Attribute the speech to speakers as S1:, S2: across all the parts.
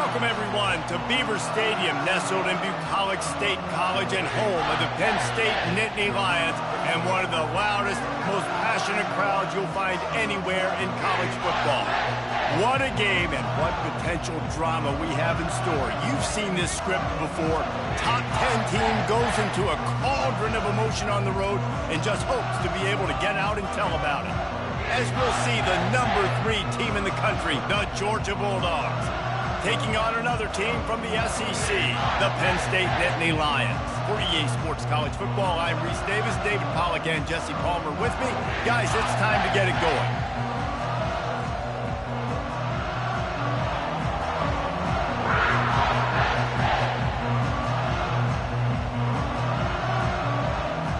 S1: Welcome, everyone, to Beaver Stadium, nestled in Bucolic State College and home of the Penn State Nittany Lions, and one of the loudest, most passionate crowds you'll find anywhere in college football. What a game and what potential drama we have in store. You've seen this script before. Top 10 team goes into a cauldron of emotion on the road and just hopes to be able to get out and tell about it. As we'll see, the number 3 team in the country, the Georgia Bulldogs, taking on another team from the SEC, the Penn State Nittany Lions. For EA Sports College Football, I'm Reese Davis, David Pollack, and Jesse Palmer with me. Guys, it's time to get it going.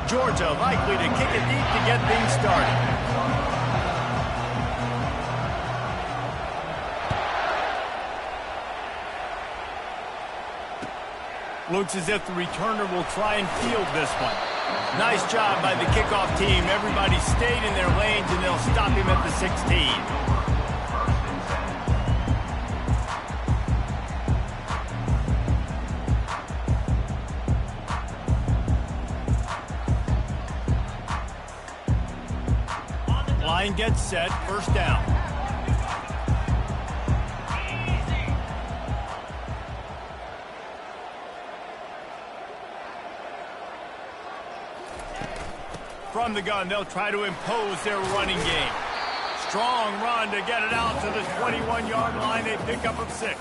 S1: Georgia likely to kick it deep to get things started. Looks as if the returner will try and field this one. Nice job by the kickoff team. Everybody stayed in their lanes, and they'll stop him at the 16. Line gets set, first down. From the gun, they'll try to impose their running game. Strong run to get it out to the 21-yard line, a pickup of 6.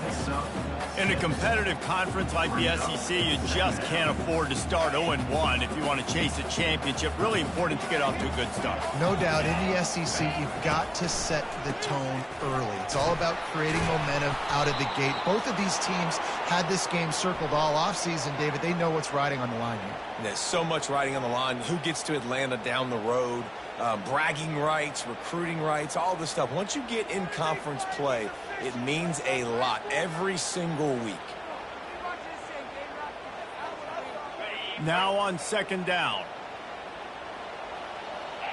S1: In a competitive conference like the SEC, you just can't afford to start 0-1 if you want to chase a championship. Really important to get off to a good start.
S2: No doubt, in the SEC, you've got to set the tone early. It's all about creating momentum out of the gate. Both of these teams had this game circled all offseason, David. They know what's riding on the line here.
S3: There's so much riding on the line. Who gets to Atlanta down the road? Bragging rights, recruiting rights, all this stuff. Once you get in conference play, it means a lot every single week.
S1: Now on second down.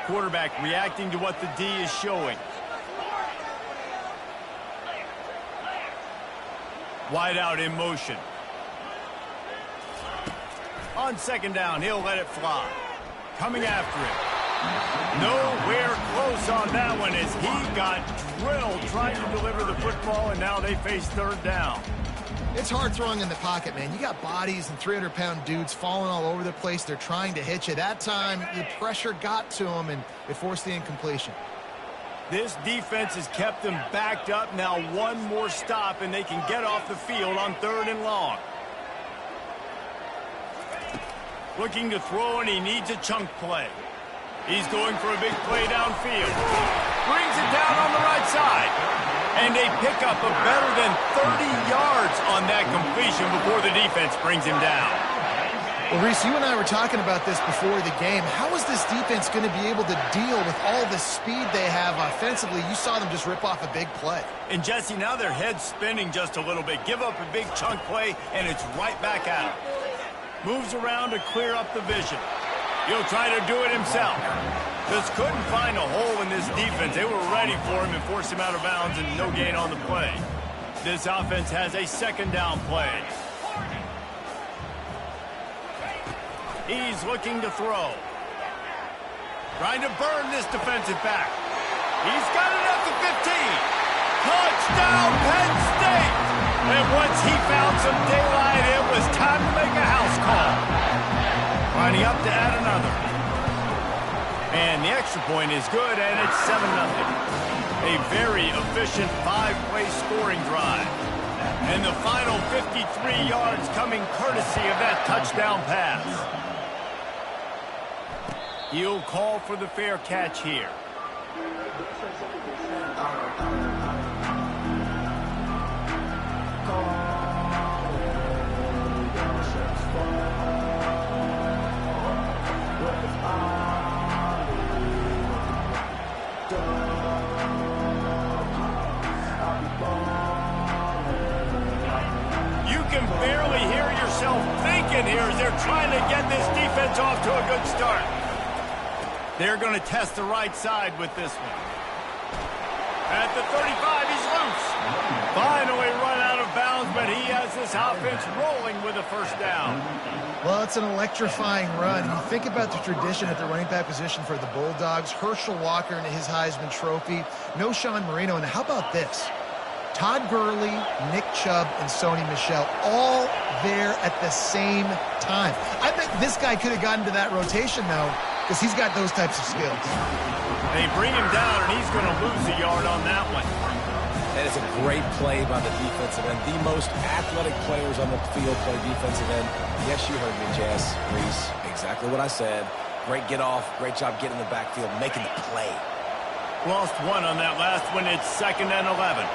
S1: Quarterback reacting to what the D is showing. Wide out in motion. On second down, he'll let it fly. Coming after it. Nowhere close on that one as he got drilled trying to deliver the football, and now they face third down.
S2: It's hard throwing in the pocket, man. You got bodies and 300-pound dudes falling all over the place. They're trying to hit you. That time, the pressure got to them, and it forced the incompletion.
S1: This defense has kept them backed up. Now one more stop, and they can get off the field on 3rd and long. Looking to throw, and he needs a chunk play. He's going for a big play downfield. Brings it down on the right side. And a pickup of better than 30 yards on that completion before the defense brings him down.
S2: Well, Reese, you and I were talking about this before the game. How is this defense going to be able to deal with all the speed they have offensively? You saw them just rip off a big play.
S1: And, Jesse, now their head's spinning just a little bit. Give up a big chunk play, and it's right back at him. Moves around to clear up the vision. He'll try to do it himself. Just couldn't find a hole in this defense. They were ready for him and forced him out of bounds, and no gain on the play. This offense has a second down play. He's looking to throw. Trying to burn this defensive back. He's got it at the 15. Touchdown, Penn State! And once he found some daylight, it was time to make a house call. Lining up to add another. And the extra point is good, and it's 7-0. A very efficient 5-play scoring drive. And the final 53 yards coming courtesy of that touchdown pass. He'll call for the fair catch here. Barely hear yourself thinking here as they're trying to get this defense off to a good start. They're going to test the right side with this one. At the 35, he's loose. Finally run out of bounds but he has this offense rolling with a first down.
S2: Well, it's an electrifying run. You think about the tradition at the running back position for the Bulldogs. Herschel Walker and his Heisman Trophy. No Sean Marino. And how about this? Todd Gurley, Nick Chubb, and Sony Michel all there at the same time. I bet this guy could have gotten to that rotation, though, because he's got those types of skills.
S1: They bring him down, and he's going to lose a yard on that one.
S3: That is a great play by the defensive end. The most athletic players on the field play defensive end. Yes, you heard me, Jess, Reese. Exactly what I said. Great get off. Great job getting in the backfield, making the play.
S1: Lost one on that last one. It's 2nd and 11.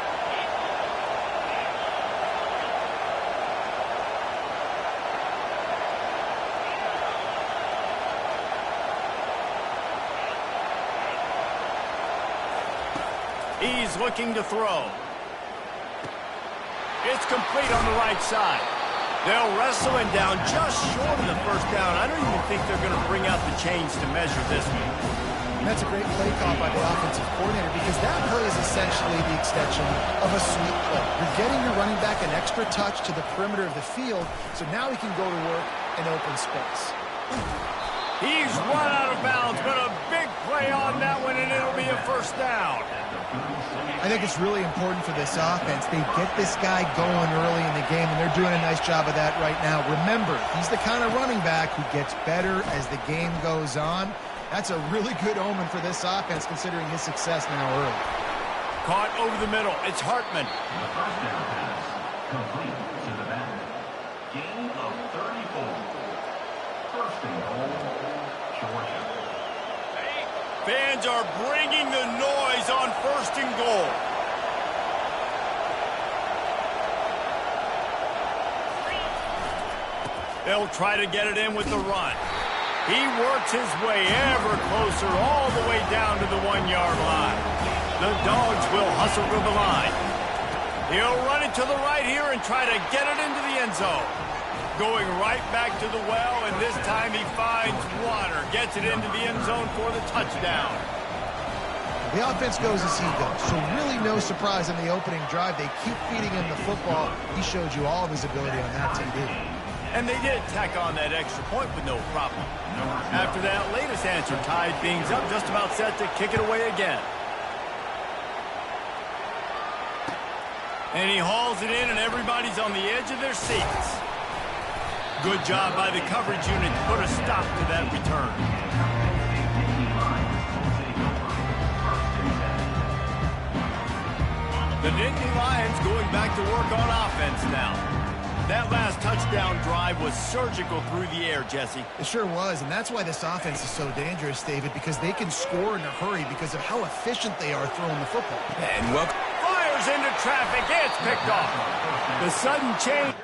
S1: He's looking to throw. It's complete on the right side. They'll wrestle him down just short of the first down. I don't even think they're going to bring out the chains to measure this one.
S2: And that's a great play call by the offensive coordinator because that play is essentially the extension of a sweep play. You're getting your running back an extra touch to the perimeter of the field, so now he can go to work in open space.
S1: He's run out of bounds, but a big play on that one, and it'll be a first down.
S2: I think it's really important for this offense. They get this guy going early in the game, and they're doing a nice job of that right now. Remember, he's the kind of running back who gets better as the game goes on. That's a really good omen for this offense, considering his success now early.
S1: Caught over the middle. It's Hartman.
S4: The first down pass complete to the back. Gain of 34. First and goal, Georgia.
S1: Fans are bringing the noise on 1st and goal. They'll try to get it in with the run. He works his way ever closer all the way down to the 1-yard line. The Dogs will hustle to the line. He'll run it to the right here and try to get it into the end zone. Going right back to the well, and this time he finds water. Gets it into the end zone for the touchdown.
S2: The offense goes as he goes, so really no surprise in the opening drive. They keep feeding him the football. He showed you all of his ability on that TD.
S1: And they did tack on that extra point with no problem. After that latest answer tied things up, just about set to kick it away again. And he hauls it in, and everybody's on the edge of their seats. Good job by the coverage unit to put a stop to that return. The Nittany Lions going back to work on offense now. That last touchdown drive was surgical through the air, Jesse.
S2: It sure was, and that's why this offense is so dangerous, David, because they can score in a hurry because of how efficient they are throwing the football.
S3: And welcome.
S1: Fires into traffic. It's picked off. The sudden change.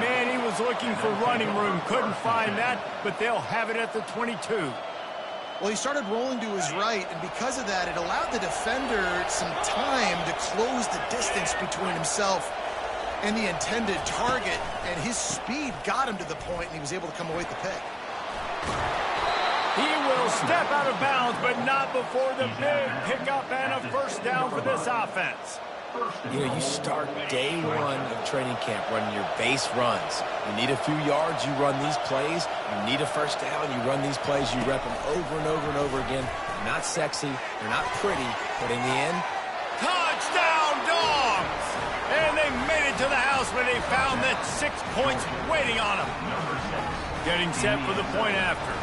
S1: Man, he was looking for running room. Couldn't find that, but they'll have it at the 22.
S2: Well, he started rolling to his right, and because of that, it allowed the defender some time to close the distance between himself and the intended target, and his speed got him to the point, and he was able to come away with the pick.
S1: He will step out of bounds, but not before the big pickup and a first down for this offense.
S3: You know, you start day one of training camp running your base runs. You need a few yards, you run these plays. You need a first down, you run these plays. You rep them over and over and over again. They're not sexy, they're not pretty, but in the end...
S1: Touchdown, Dogs! And they made it to the house when they found that 6 points waiting on them. Getting set for the point after.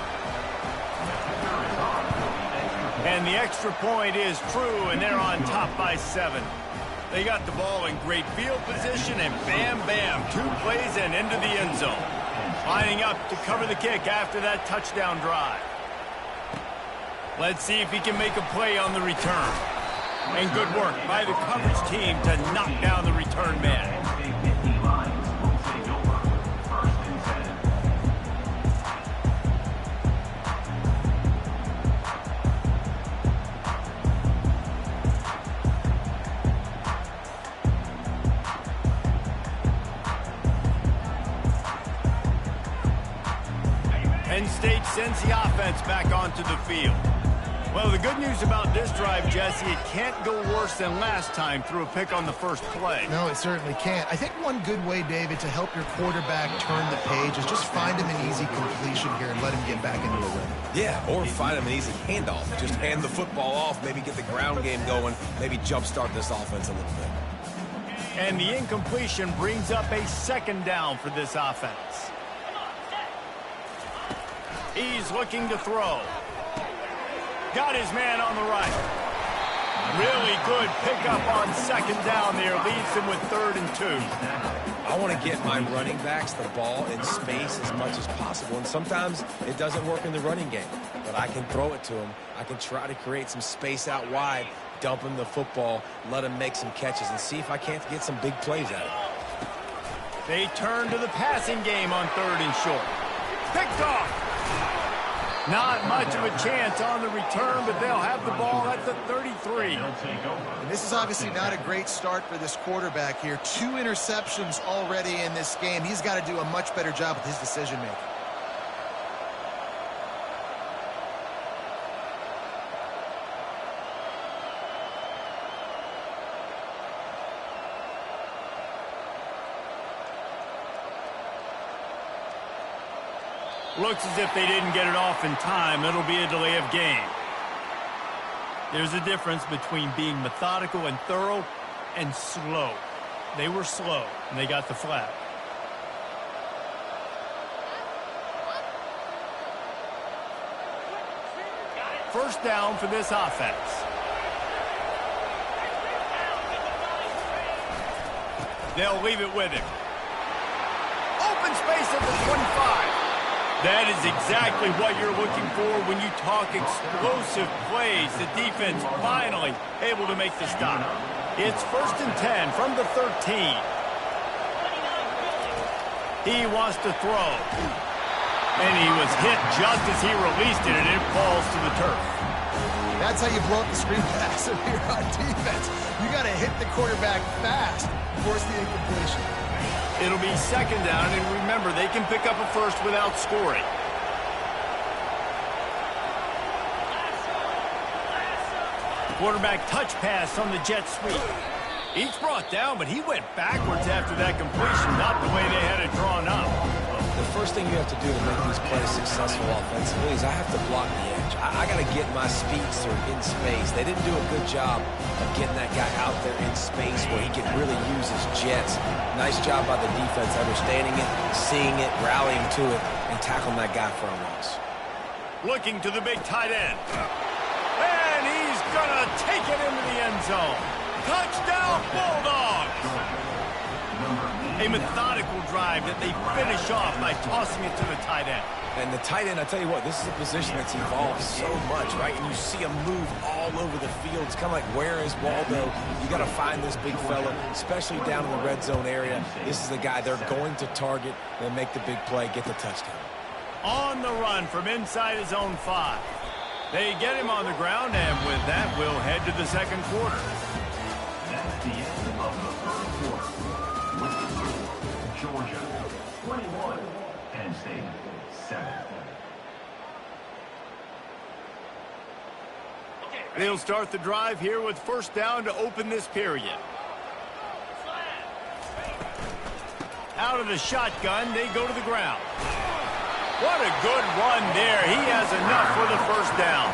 S1: And the extra point is true, and they're on top by 7. They got the ball in great field position, and bam, bam, 2 plays and into the end zone. Lining up to cover the kick after that touchdown drive. Let's see if he can make a play on the return. And good work by the coverage team to knock down the return man. Penn State sends the offense back onto the field. Well, the good news about this drive, Jesse, it can't go worse than last time through a pick on the first play.
S2: No, it certainly can't. I think one good way, David, to help your quarterback turn the page is just find him an easy completion here and let him get back into a rhythm.
S3: Yeah, or find him an easy handoff. Just hand the football off, maybe get the ground game going, maybe jumpstart this offense a little bit.
S1: And the incompletion brings up a second down for this offense. He's looking to throw. Got his man on the right. Really good pickup on second down there. Leaves him with 3rd and 2.
S3: I want to get my running backs the ball in space as much as possible. And sometimes it doesn't work in the running game. But I can throw it to him. I can try to create some space out wide, dump him the football, let him make some catches, and see if I can't get some big plays out of it.
S1: They turn to the passing game on 3rd and short. Picked off. Not much of a chance on the return, but they'll have the ball at the 33.
S2: And this is obviously not a great start for this quarterback here. 2 interceptions already in this game. He's got to do a much better job with his decision-making.
S1: Looks as if they didn't get it off in time. It'll be a delay of game. There's a difference between being methodical and thorough and slow. They were slow, and they got the flag. First down for this offense. They'll leave it with him. Open space at the 25. That is exactly what you're looking for when you talk explosive plays. The defense finally able to make the stop. It's 1st and 10 from the 13. He wants to throw. And he was hit just as he released it, and it falls to the turf.
S2: That's how you blow up the screen pass if you're on defense. You got to hit the quarterback fast, force the incompletion.
S1: It'll be 2nd down, and remember, they can pick up a first without scoring. Quarterback touch pass on the jet sweep. He's brought down, but he went backwards after that completion, not the way they had it drawn up.
S3: The first thing you have to do to make these plays successful offensively is I have to block the edge. I got to get my speedster in space. They didn't do a good job of getting that guy out there in space where he can really use his jets. Nice job by the defense understanding it, seeing it, rallying to it, and tackling that guy for a loss.
S1: Looking to the big tight end. And he's going to take it into the end zone. Touchdown, Bulldogs! A methodical drive that they finish off by tossing it to the tight end.
S3: And the tight end, I tell you what, this is a position that's evolved so much, right? And you see him move all over the field. It's kind of like, where is Waldo? You got to find this big fella, especially down in the red zone area. This is the guy they're going to target and make the big play, get the touchdown.
S1: On the run from inside his own 5. They get him on the ground, and with that, we'll head to the 2nd quarter.
S4: That's the end of the 3rd quarter. Georgia, 21. Penn State, 7.
S1: They'll start the drive here with 1st down to open this period. Out of the shotgun, they go to the ground. What a good run there. He has enough for the 1st down.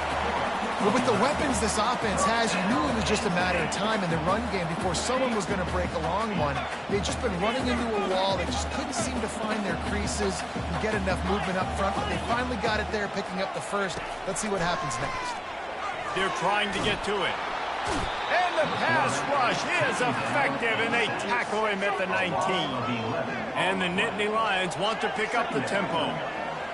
S2: But with the weapons this offense has, you knew it was just a matter of time in the run game before someone was going to break a long one. They'd just been running into a wall. They just couldn't seem to find their creases and get enough movement up front. But they finally got it there, picking up the 1st. Let's see what happens next.
S1: They're trying to get to it. And the pass rush is effective, and they tackle him at the 19. And the Nittany Lions want to pick up the tempo.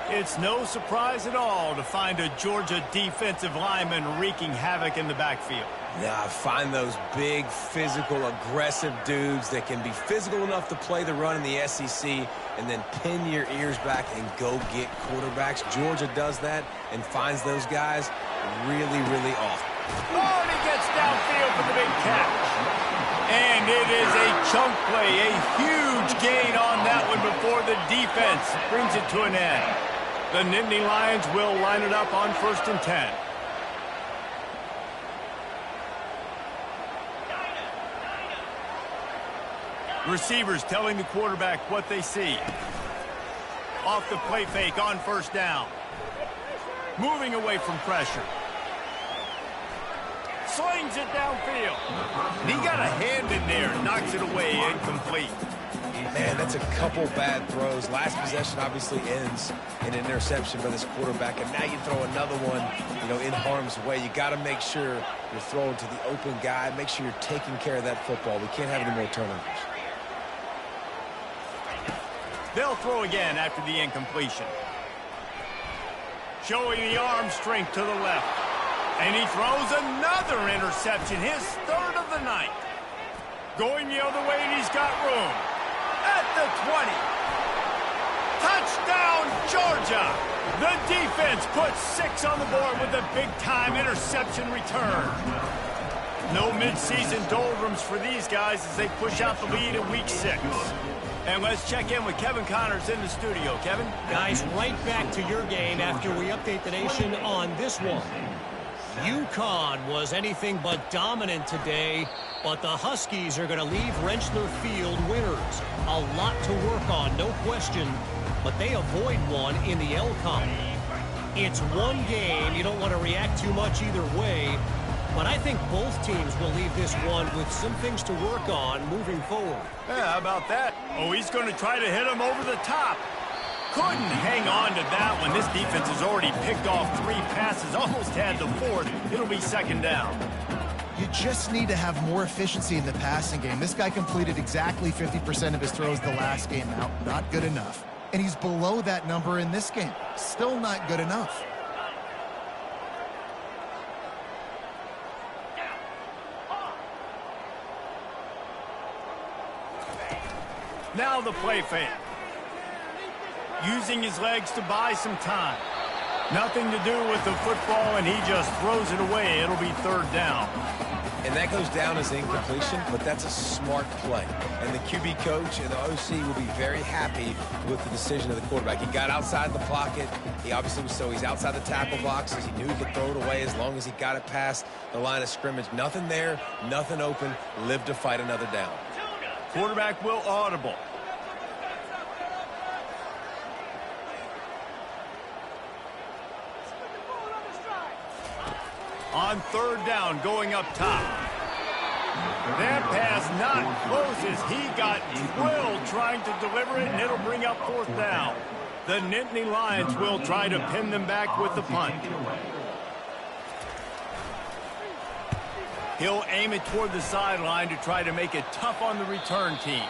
S1: It's no surprise at all to find a Georgia defensive lineman wreaking havoc in the backfield.
S3: Yeah, find those big, physical, aggressive dudes that can be physical enough to play the run in the SEC and then pin your ears back and go get quarterbacks. Georgia does that and finds those guys really, really often.
S1: Oh, and he gets downfield for the big catch. And it is a chunk play, a huge gain on that one before the defense brings it to an end. The Nittany Lions will line it up on 1st and 10. Receivers telling the quarterback what they see. Off the play fake on 1st down. Moving away from pressure. Slings it downfield. He got a hand in there, knocks it away, incomplete.
S3: Man, that's a couple bad throws. Last possession obviously ends in an interception by this quarterback, and now you throw another one, in harm's way. You got to make sure you're throwing to the open guy. Make sure you're taking care of that football. We can't have any more turnovers.
S1: They'll throw again after the incompletion. Showing the arm strength to the left. And he throws another interception, his 3rd of the night. Going the other way, and he's got room. At the 20. Touchdown, Georgia. The defense puts 6 on the board with a big-time interception return. No midseason doldrums for these guys as they push out the lead in Week 6. And let's check in with Kevin Connors in the studio. Kevin?
S5: Guys, right back to your game after we update the nation on this one. UConn was anything but dominant today, but the Huskies are going to leave Rentschler Field winners. A lot to work on, no question, but they avoid one in the LCON. It's one game. You don't want to react too much either way, but I think both teams will leave this one with some things to work on moving forward.
S1: Yeah, how about that? Oh, he's going to try to hit him over the top. Couldn't hang on to that one. This defense has already picked off 3 passes, almost had the 4th. It'll be 2nd down.
S2: You just need to have more efficiency in the passing game. This guy completed exactly 50% of his throws the last game out. Not good enough. And he's below that number in this game. Still not good enough.
S1: Now the play fake. Using his legs to buy some time. Nothing to do with the football, and he just throws it away. It'll be 3rd down.
S3: And that goes down as incompletion, but that's a smart play. And the QB coach and the OC will be very happy with the decision of the quarterback. He got outside the pocket. He obviously he's outside the tackle box, as he knew he could throw it away as long as he got it past the line of scrimmage. Nothing there, nothing open. Live to fight another down.
S1: Quarterback will audible. On 3rd down, going up top. That pass not close as he got drilled trying to deliver it, and it'll bring up 4th down. The Nittany Lions will try to pin them back with the punt. He'll aim it toward the sideline to try to make it tough on the return team.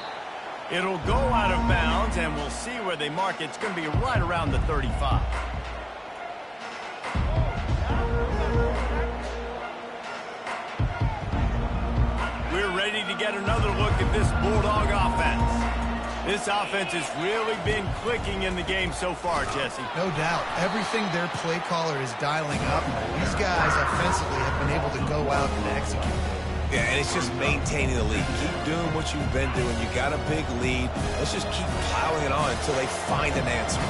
S1: It'll go out of bounds, and we'll see where they mark it. It's going to be right around the 35. We're ready to get another look at this Bulldog offense. This offense has really been clicking in the game so far, Jesse.
S2: No doubt. Everything their play caller is dialing up, these guys offensively have been able to go out and execute.
S3: Yeah, and it's just maintaining the lead. Keep doing what you've been doing. You got a big lead. Let's just keep piling it on until they find an answer.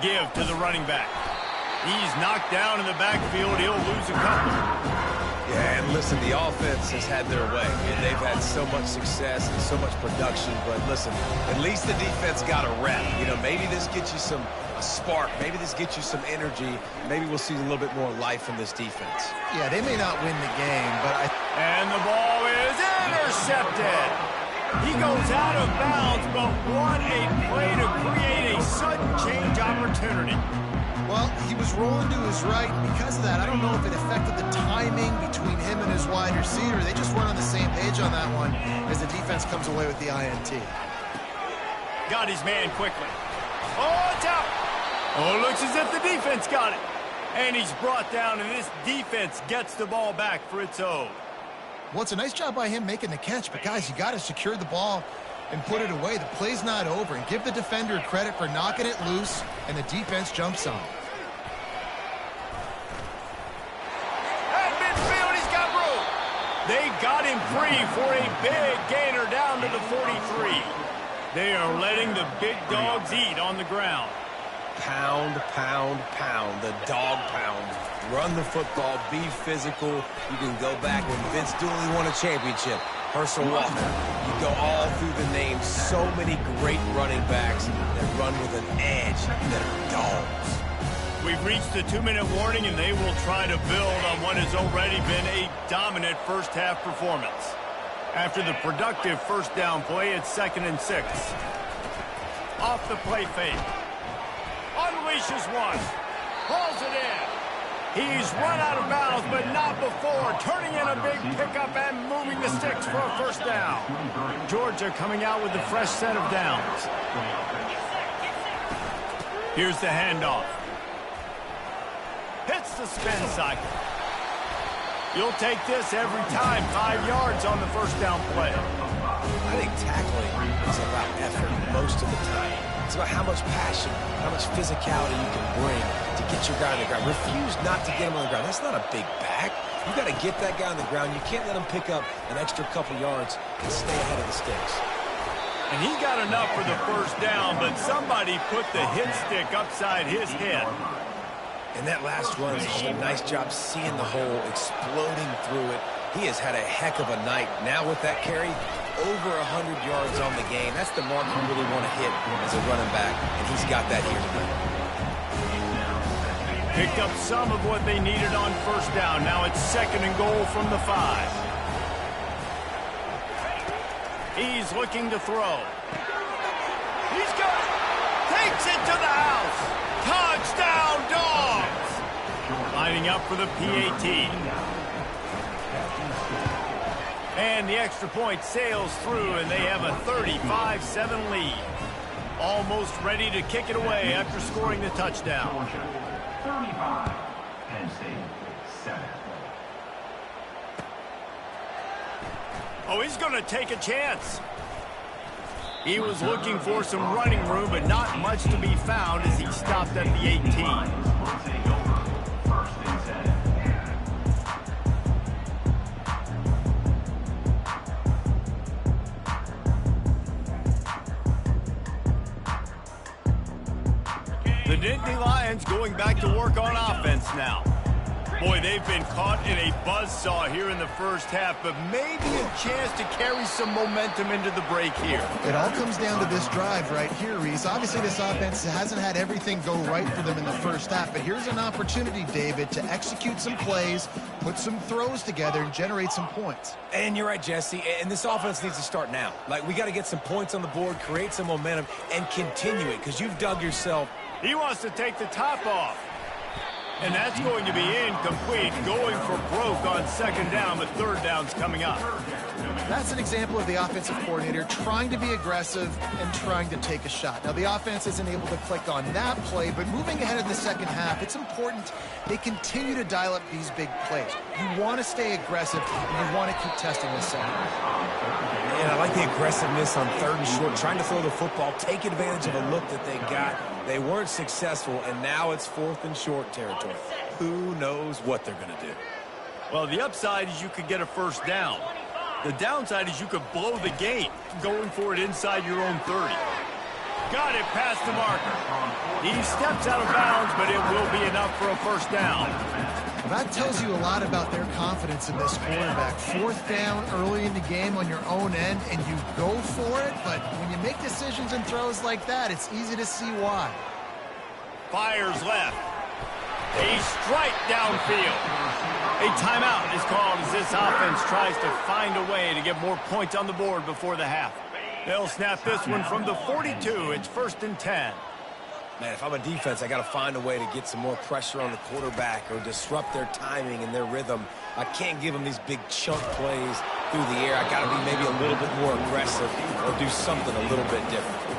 S1: Give to the running back. He's knocked down in the backfield. He'll lose a couple.
S3: Yeah, and listen, the offense has had their way. And they've had so much success and so much production. But listen, at least the defense got a rep. Maybe this gets you a spark. Maybe this gets you some energy. Maybe we'll see a little bit more life in this defense.
S2: Yeah, they may not win the game, but
S1: And the ball is intercepted. He goes out of bounds, but what a play to create a sudden change opportunity.
S2: Well, he was rolling to his right, and because of that, I don't know if it affected the timing between him and his wide receiver. They just weren't on the same page on that one as the defense comes away with the INT.
S1: Got his man quickly. Oh, it's out. Oh, it looks as if the defense got it. And he's brought down, and this defense gets the ball back for its own.
S2: Well, it's a nice job by him making the catch, but guys, you got to secure the ball and put it away. The play's not over, and give the defender credit for knocking it loose, and the defense jumps on.
S1: At midfield, he's got room. They got him free for a big gainer down to the 43. They are letting the big dogs eat on the ground.
S3: Pound, pound, pound. The dog pound. Run the football. Be physical. You can go back when Vince Dooley won a championship. Herschel Walker. You go all through the names. So many great running backs that run with an edge that are dogs.
S1: We've reached the 2-minute warning, and they will try to build on what has already been a dominant first-half performance. After the productive first down play, it's 2nd and 6. Off the play fake. Unleashes one. Hauls it in. He's run out of bounds, but not before. Turning in a big pickup and moving the sticks for a first down. Georgia coming out with a fresh set of downs. Here's the handoff. Hits the spin cycle. You'll take this every time. 5 yards on the first down play.
S3: I think tackling is about effort most of the time. It's about how much passion, how much physicality you can bring to get your guy on the ground. Refuse not to get him on the ground. That's not a big back. You got to get that guy on the ground. You can't let him pick up an extra couple yards and stay ahead of the sticks.
S1: And he got enough for the first down, but somebody put the hit stick upside his head.
S3: And that last run is just a nice job seeing the hole, exploding through it. He has had a heck of a night. Now with that carry, over 100 yards on the game. That's the mark you really want to hit as a running back, and he's got that here tonight.
S1: Picked up some of what they needed on first down. Now it's 2nd and goal from the 5. He's looking to throw. He's got it. Takes it to the house. Touchdown, Dogs! Lining up for the PAT. And the extra point sails through, and they have a 35-7 lead. Almost ready to kick it away after scoring the touchdown.
S4: 35, Penn State, 7.
S1: Oh, he's going to take a chance. He was looking for some running room, but not much to be found as he stopped at the 18.
S4: First and 10.
S1: The Nittany Lions going back to work on offense now. Boy, they've been caught in a buzzsaw here in the first half, but maybe a chance to carry some momentum into the break here.
S2: It all comes down to this drive right here, Reese. Obviously, this offense hasn't had everything go right for them in the first half, but here's an opportunity, David, to execute some plays, put some throws together, and generate some points.
S3: And you're right, Jesse, and this offense needs to start now. Like, we got to get some points on the board, create some momentum, and continue it, because you've dug yourself.
S1: He wants to take the top off. And that's going to be incomplete, going for broke on 2nd down, but 3rd down's coming up.
S2: That's an example of the offensive coordinator trying to be aggressive and trying to take a shot. Now, the offense isn't able to click on that play, but moving ahead in the second half, it's important they continue to dial up these big plays. You want to stay aggressive, and you want to keep testing this second.
S3: Yeah, I like the aggressiveness on 3rd and short, trying to throw the football, take advantage of a look that they got. They weren't successful, and now it's 4th and short territory. Who knows what they're going to do?
S1: Well, the upside is you could get a first down. The downside is you could blow the game, going for it inside your own 30. Got it past the marker. He steps out of bounds, but it will be enough for a first down.
S2: Well, that tells you a lot about their confidence in this quarterback. 4th down early in the game on your own end, and you go for it, but when you make decisions and throws like that, it's easy to see why.
S1: Fires left. A strike downfield. A timeout is called as this offense tries to find a way to get more points on the board before the half. They'll snap this one from the 42. It's 1st and 10.
S3: Man, if I'm a defense, I got to find a way to get some more pressure on the quarterback or disrupt their timing and their rhythm. I can't give them these big chunk plays through the air. I got to be maybe a little bit more aggressive or do something a little bit different.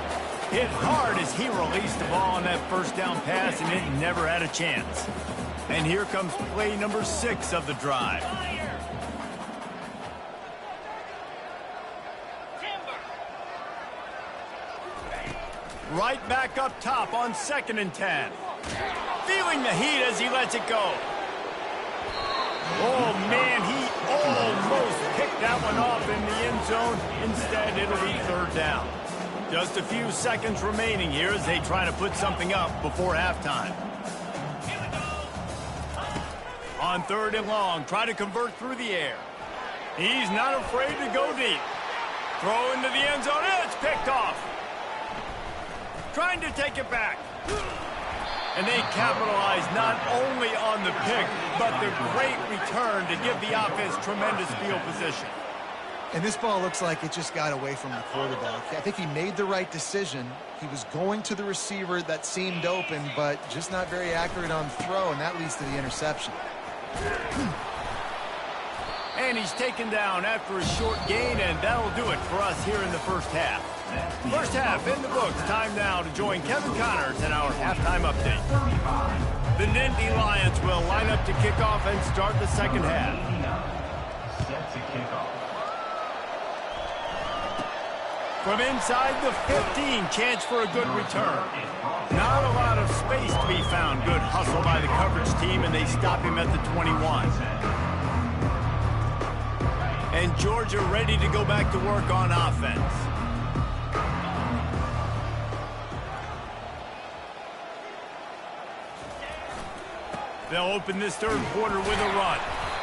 S1: Hit hard as he released the ball on that first down pass, and it never had a chance. And here comes play number 6 of the drive. Right back up top on 2nd and 10. Feeling the heat as he lets it go. Oh, man, he almost picked that one off in the end zone. Instead, it'll be 3rd down. Just a few seconds remaining here as they try to put something up before halftime. On 3rd and long, try to convert through the air. He's not afraid to go deep. Throw into the end zone. It's picked off. Trying to take it back. And they capitalize not only on the pick, but the great return to give the offense tremendous field position.
S2: And this ball looks like it just got away from the quarterback. I think he made the right decision. He was going to the receiver that seemed open, but just not very accurate on throw, and that leads to the interception.
S1: And he's taken down after a short gain, and that'll do it for us here in the first half. First half in the books. Time now to join Kevin Connors in our halftime update. The Nittany Lions will line up to kick off and start the second half.
S4: Set to kick off.
S1: From inside the 15, chance for a good return. Not a lot of space to be found. Good hustle by the coverage team, and they stop him at the 21. And Georgia ready to go back to work on offense. They'll open this third quarter with a run.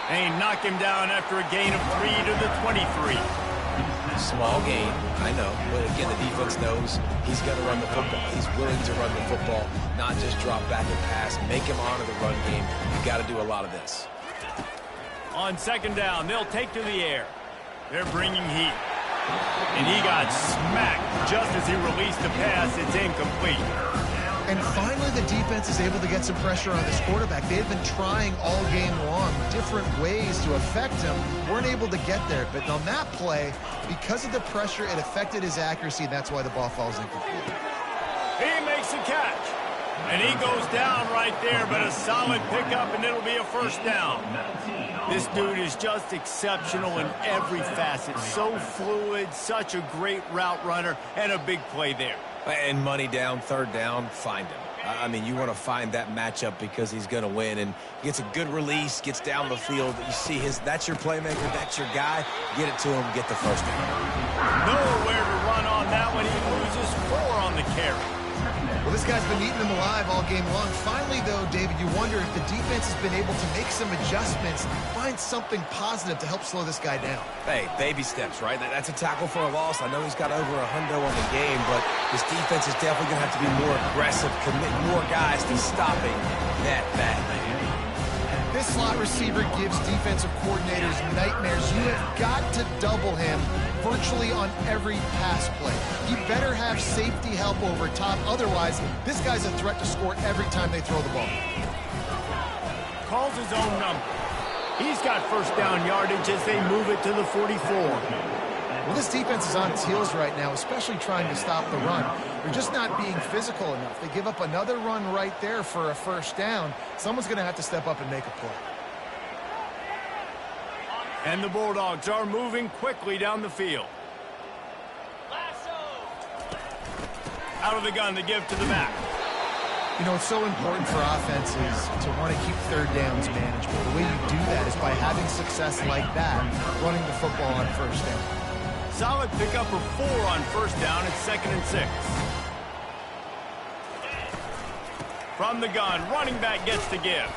S1: They knock him down after a gain of 3 to the 23.
S3: Small gain, I know. But again, the defense knows he's going to run the football. He's willing to run the football, not just drop back and pass. Make him honor the run game. You got to do a lot of this.
S1: On 2nd down, they'll take to the air. They're bringing heat. And he got smacked just as he released the pass. It's incomplete.
S2: And finally, the defense is able to get some pressure on this quarterback. They had been trying all game long different ways to affect him. Weren't able to get there. But on that play, because of the pressure, it affected his accuracy, and that's why the ball falls incomplete.
S1: He makes a catch. And he goes down right there, but a solid pickup, and it'll be a first down. This dude is just exceptional in every facet. So fluid, such a great route runner, and a big play there.
S3: And money down, 3rd down, find him. I mean, you want to find that matchup because he's going to win. And gets a good release, gets down the field. You see that's your playmaker, that's your guy. Get it to him, get the first down.
S1: Nowhere to run on that one. He loses 4 on the carry.
S2: Well, this guy's been eating them alive all game long. Finally, though, David, you wonder if the defense has been able to make some adjustments, find something positive to help slow this guy down.
S3: Hey, baby steps, right? That's a tackle for a loss. I know he's got over $100 on the game, but this defense is definitely going to have to be more aggressive, commit more guys to stopping that bad man.
S2: This slot receiver gives defensive coordinators nightmares. You have got to double him virtually on every pass play. You better have safety help over top. Otherwise, this guy's a threat to score every time they throw the ball.
S1: Calls his own number. He's got first down yardage as they move it to the 44.
S2: Well, this defense is on its heels right now, especially trying to stop the run. They're just not being physical enough. They give up another run right there for a first down. Someone's going to have to step up and make a play.
S1: And the Bulldogs are moving quickly down the field. Out of the gun to give to the back.
S2: You know, it's so important for offenses to want to keep 3rd downs manageable. The way you do that is by having success like that, running the football on first down.
S1: Solid pickup of 4 on first down. It's 2nd and 6. From the gun, running back gets to give.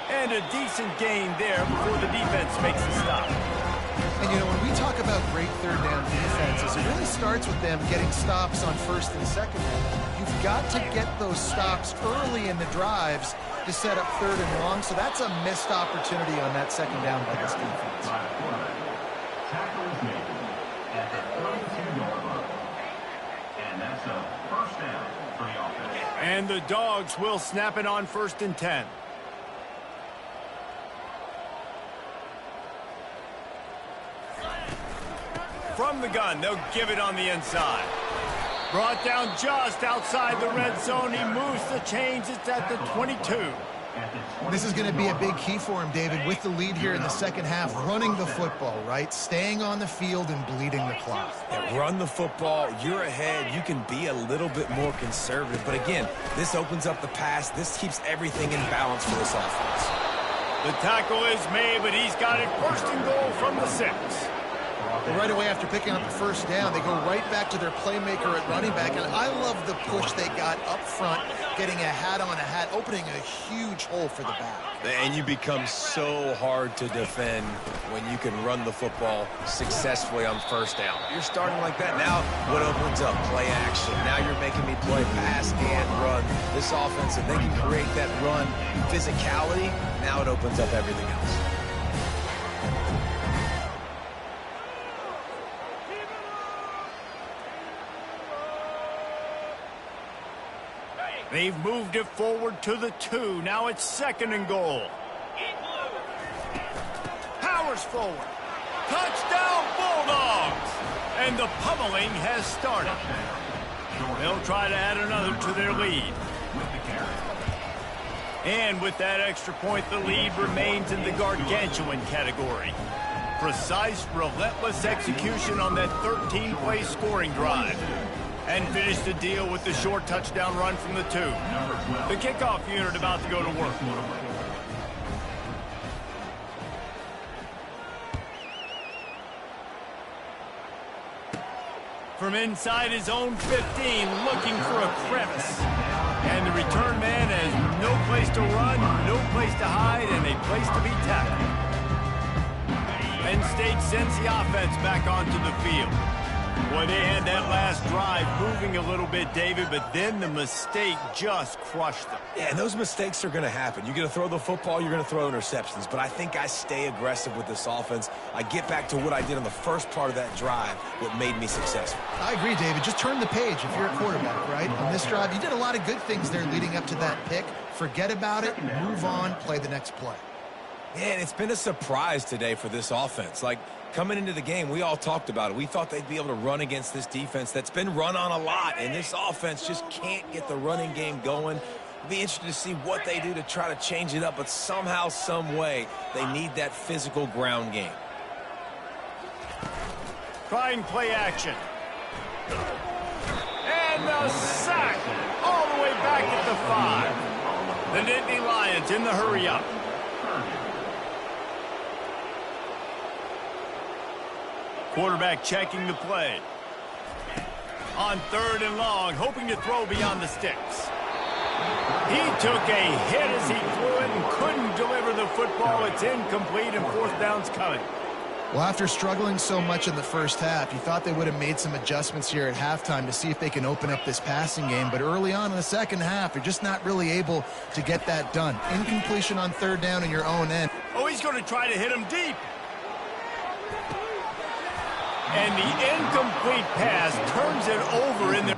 S1: And a decent gain there before the defense makes the stop.
S2: And, you know, when we talk about great 3rd down defenses, it really starts with them getting stops on 1st and 2nd down. You've got to get those stops early in the drives to set up 3rd and long, so that's a missed opportunity on that 2nd down by this defense.
S4: Tackle is made at the 32-yard line. And that's a first down for the offense.
S1: And the Dogs will snap it on 1st and 10. From the gun, they'll give it on the inside. Brought down just outside the red zone. He moves the chains. It's at the 22.
S2: This is going to be a big key for him, David, with the lead here in the second half, running the football, right? Staying on the field and bleeding the clock.
S3: Yeah, run the football. You're ahead. You can be a little bit more conservative. But again, this opens up the pass. This keeps everything in balance for this offense.
S1: The tackle is made, but he's got it 1st and goal from the 6.
S2: Well, right away after picking up the first down, they go right back to their playmaker at running back. And I love the push they got up front, getting a hat on a hat, opening a huge hole for the back.
S3: And you become so hard to defend when you can run the football successfully on first down. You're starting like that. Now what opens up? Play action. Now you're making me play pass and run. This offense, if they can create that run physicality, now it opens up everything else.
S1: They've moved it forward to the 2. Now it's 2nd and goal. Powers forward. Touchdown Bulldogs! And the pummeling has started. They'll try to add another to their lead. And with that extra point, the lead remains in the gargantuan category. Precise, relentless execution on that 13-play scoring drive. And finish the deal with the short touchdown run from the 2. The kickoff unit about to go to work. From inside his own 15, looking for a crevice. And the return man has no place to run, no place to hide, and a place to be tackled. Penn State sends the offense back onto the field. Boy, they had that last drive moving a little bit, David, but then the mistake just crushed them.
S3: Yeah, and those mistakes are going to happen. You're going to throw the football, you're going to throw interceptions, but I think I stay aggressive with this offense. I get back to what I did on the first part of that drive, what made me successful.
S2: I agree, David. Just turn the page if you're a quarterback, right? On this drive, you did a lot of good things there leading up to that pick. Forget about it, move on, play the next play.
S3: Yeah, and it's been a surprise today for this offense. Like, coming into the game, we all talked about it. We thought they'd be able to run against this defense that's been run on a lot, and this offense just can't get the running game going. It'll be interesting to see what they do to try to change it up, but somehow, some way, they need that physical ground game.
S1: Try and play action. And the sack all the way back at the 5. The Nittany Lions in the hurry-up. Quarterback checking the play. On 3rd and long, hoping to throw beyond the sticks. He took a hit as he threw it and couldn't deliver the football. It's incomplete and 4th down's coming.
S2: Well, after struggling so much in the first half, you thought they would have made some adjustments here at halftime to see if they can open up this passing game. But early on in the second half, you're just not really able to get that done. Incompletion on 3rd down in your own end.
S1: Oh, he's going to try to hit him deep. And the incomplete pass turns it over in there.